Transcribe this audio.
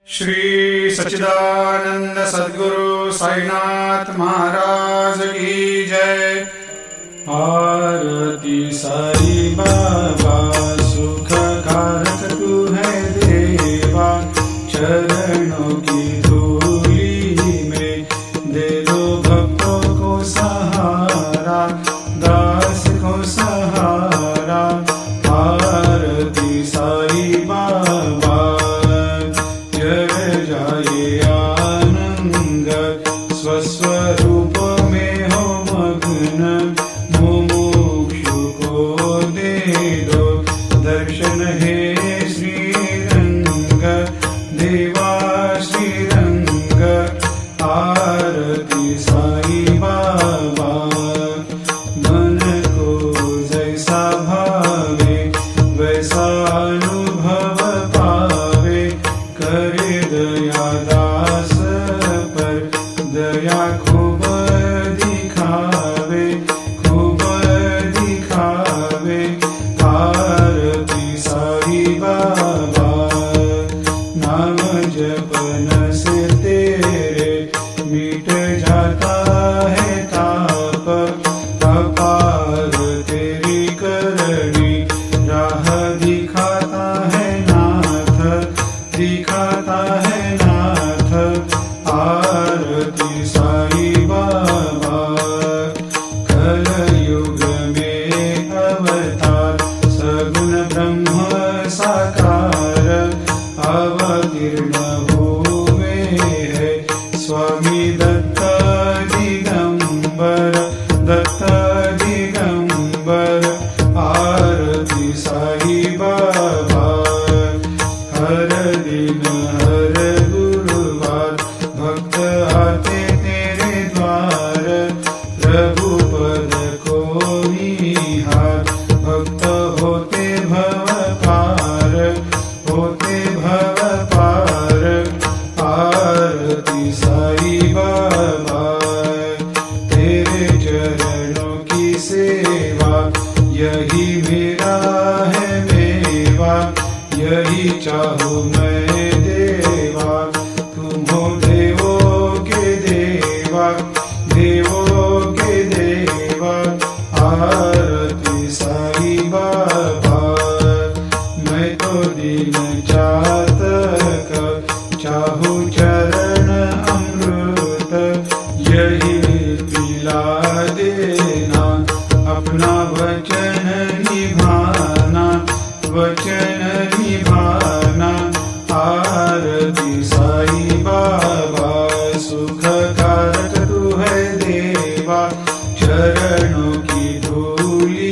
श्री सच्चिदानंद सद्गुरु साईनाथ महाराज की जय। आरती साई बाबा सुख कारक तू है देवा, चरणों की धूली में दे दो भक्तों को सहारा, दास को सहारा। आरती साई बाबा जय जाए आनंद, स्वस्वरूप में हो मग्न, मुमुक्षु को दे दो दर्शन हे श्रीरंग, देवा श्रीरंग। आरती साई बाबा मन को जैसा भावे वैसा अनुभव पावे, करे दया दास पर दया खूब दिखावे, खूब दिखावे। आरती साई बाबा नाम जपन से तेरे मिट जाता है ताप, अपार तेरी करनी राह दिखाता है नाथ, दिखाता है नाथ। आरती साई बाबा कलयुग में अवतार, सगुण ब्रह्म साकार अवतीर्ण हुए है स्वामी दत्त दिगंबर, दत्त दिगंबर। आरती साई बाबा हर दिन हर गुरुवार भक्त आते तेरे द्वार, रघुपद को निहार भक्त होते भव पार, होते भव पार। आरती साई बाबा तेरे चरणों की सेवा, यही मेरा है मेवा, यही चाहूँ मैं देवा। तुम हो देवों के देवा, देवों के देवा। आरती साई बाबा मैं तो दीन चातक, चाहूँ चरण अमृत, यही पिला देना, अपना वचन निभाना, वचन निभाना। आरती साई बाबा सुख कारक तू है देवा, चरणों की धूल